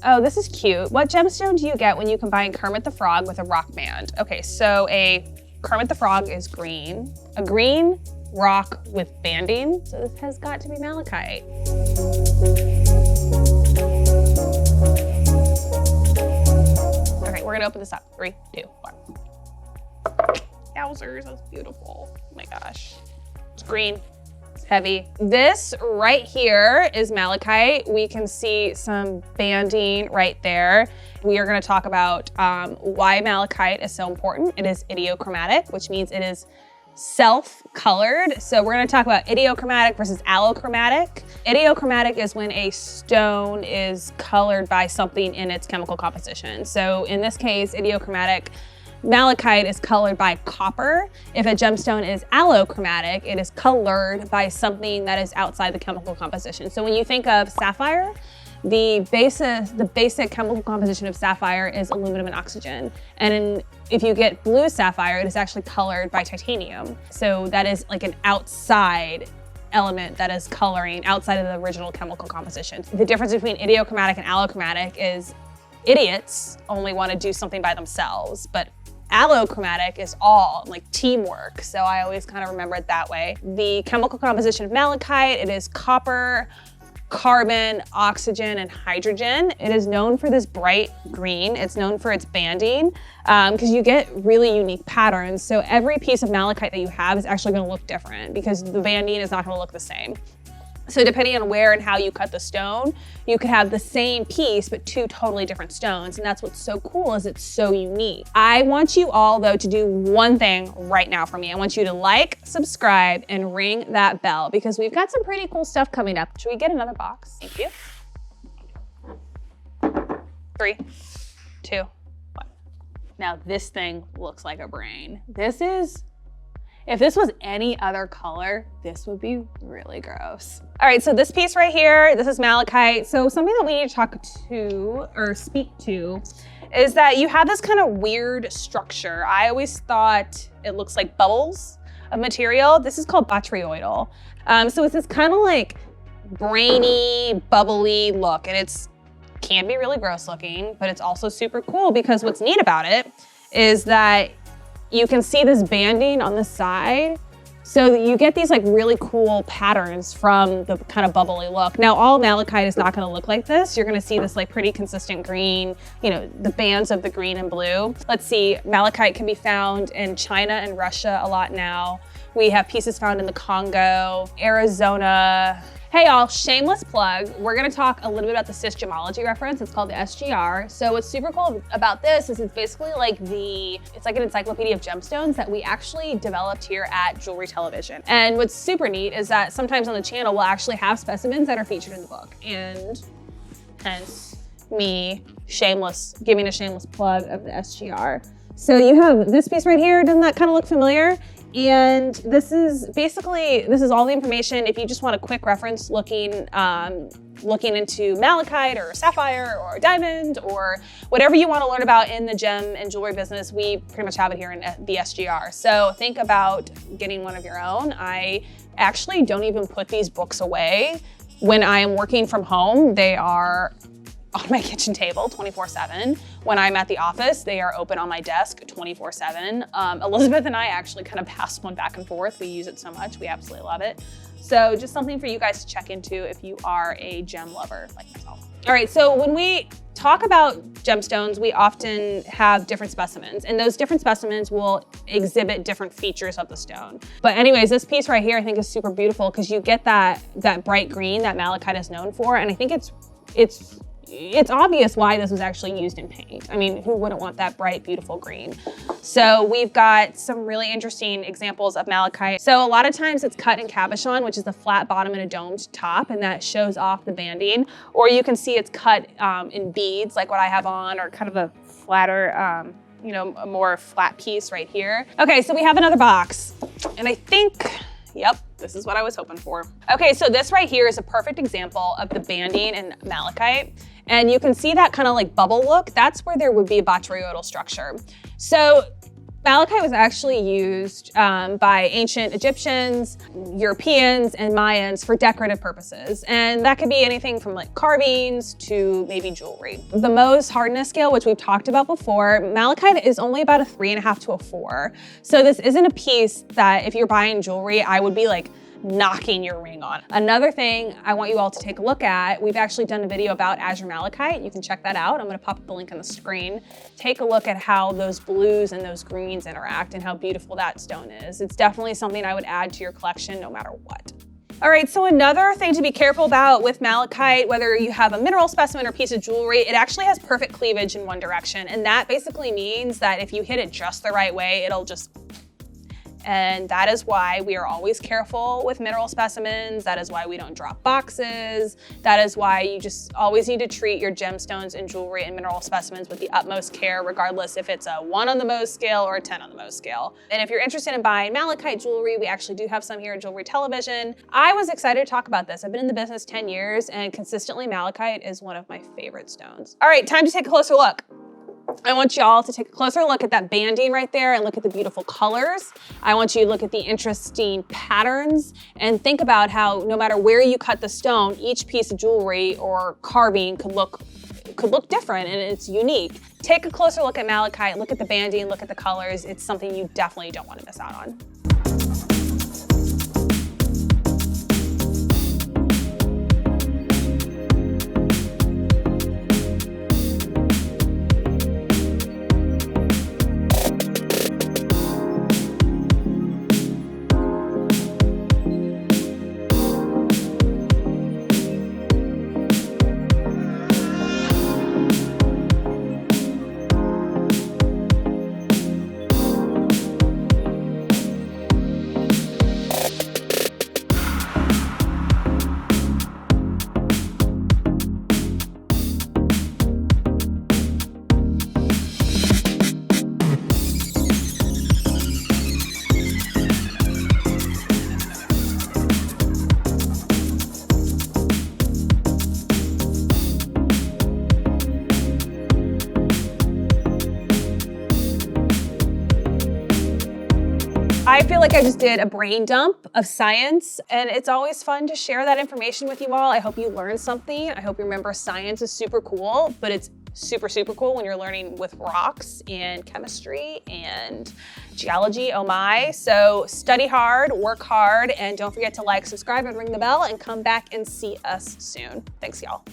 Oh, this is cute. What gemstone do you get when you combine Kermit the Frog with a rock band? Okay, so a Kermit the Frog is green. A green rock with banding. So this has got to be malachite. Okay, we're gonna open this up. 3, 2, 1. Yowzers, that's beautiful. Oh my gosh. It's green. Heavy. This right here is malachite. We can see some banding right there. We are going to talk about why malachite is so important. It is idiochromatic, which means it is self-colored. So we're going to talk about idiochromatic versus allochromatic. Idiochromatic is when a stone is colored by something in its chemical composition. So in this case, idiochromatic malachite is colored by copper. If a gemstone is allochromatic, it is colored by something that is outside the chemical composition. So when you think of sapphire, the basic chemical composition of sapphire is aluminum and oxygen. And if you get blue sapphire, it is actually colored by titanium. So that is like an outside element that is coloring outside of the original chemical composition. The difference between idiochromatic and allochromatic is idiots only want to do something by themselves, but allochromatic is all like teamwork. So I always kind of remember it that way. The chemical composition of malachite, it is copper, carbon, oxygen, and hydrogen. It is known for this bright green. It's known for its banding because you get really unique patterns. So every piece of malachite that you have is actually going to look different because the banding is not going to look the same. So depending on where and how you cut the stone, you could have the same piece, but 2 totally different stones. And that's what's so cool is it's so unique. I want you all though to do one thing right now for me. I want you to like, subscribe, and ring that bell because we've got some pretty cool stuff coming up. Should we get another box? Thank you. 3, 2, 1. Now this thing looks like a brain. If this was any other color, this would be really gross. All right, so this piece right here, this is malachite. So something that we need to talk to or speak to is that you have this kind of weird structure. I always thought it looks like bubbles of material. This is called botryoidal. So it's this kind of like brainy, bubbly look, and it's can be really gross looking, but it's also super cool because what's neat about it is that you can see this banding on the side. So you get these like really cool patterns from the kind of bubbly look. Now all malachite is not gonna look like this. You're gonna see this like pretty consistent green, you know, the bands of the green and blue. Let's see, malachite can be found in China and Russia a lot now. We have pieces found in the Congo, Arizona. Hey y'all, shameless plug. We're gonna talk a little bit about the cis gemology reference. It's called the SGR. So what's super cool about this is it's basically like it's like an encyclopedia of gemstones that we actually developed here at Jewelry Television. And what's super neat is that sometimes on the channel, we'll actually have specimens that are featured in the book. And hence me giving a shameless plug of the SGR. So you have this piece right here. Doesn't that kind of look familiar? And this is all the information. If you just want a quick reference looking into malachite or sapphire or diamond or whatever you want to learn about in the gem and jewelry business, we pretty much have it here in the SGR. So think about getting one of your own. I actually don't even put these books away. When I am working from home, they are on my kitchen table 24/7. When I'm at the office, they are open on my desk 24/7. Elizabeth and I actually kind of pass one back and forth. We use it so much, we absolutely love it. So just something for you guys to check into if you are a gem lover like myself. All right, so when we talk about gemstones, we often have different specimens, and those different specimens will exhibit different features of the stone. But anyways, this piece right here I think is super beautiful because you get that bright green that malachite is known for, and I think it's obvious why this was actually used in paint. I mean, who wouldn't want that bright, beautiful green? So we've got some really interesting examples of malachite. So a lot of times it's cut in cabochon, which is the flat bottom and a domed top, and that shows off the banding. Or you can see it's cut in beads, like what I have on, or kind of a flatter, a more flat piece right here. Okay, so we have another box, and I think, yep, this is what I was hoping for. Okay, so this right here is a perfect example of the banding in malachite. And you can see that kind of like bubble look. That's where there would be a botryoidal structure. So Malachite was actually used by ancient Egyptians, Europeans, and Mayans for decorative purposes. And that could be anything from like carvings to maybe jewelry. The Mohs hardness scale, which we've talked about before, malachite is only about a 3.5 to a 4. So this isn't a piece that if you're buying jewelry, I would be like knocking your ring on. Another thing I want you all to take a look at, we've actually done a video about azure malachite. You can check that out. I'm gonna pop up the link on the screen. Take a look at how those blues and those greens interact and how beautiful that stone is. It's definitely something I would add to your collection no matter what. All right, so another thing to be careful about with malachite, whether you have a mineral specimen or piece of jewelry, it actually has perfect cleavage in one direction. And that basically means that if you hit it just the right way, it'll just and that is why we are always careful with mineral specimens. That is why we don't drop boxes. That is why you just always need to treat your gemstones and jewelry and mineral specimens with the utmost care, regardless if it's a 1 on the Mohs scale or a 10 on the Mohs scale. And if you're interested in buying malachite jewelry, we actually do have some here at Jewelry Television. I was excited to talk about this. I've been in the business 10 years and consistently malachite is one of my favorite stones. All right, time to take a closer look. I want y'all to take a closer look at that banding right there and look at the beautiful colors. I want you to look at the interesting patterns and think about how no matter where you cut the stone, each piece of jewelry or carving could look different and it's unique. Take a closer look at malachite, look at the banding, look at the colors. It's something you definitely don't want to miss out on. I feel like I just did a brain dump of science, and it's always fun to share that information with you all. I hope you learned something. I hope you remember science is super cool, but it's super, super cool when you're learning with rocks and chemistry and geology, oh my. So study hard, work hard, and don't forget to like, subscribe, and ring the bell, and come back and see us soon. Thanks, y'all.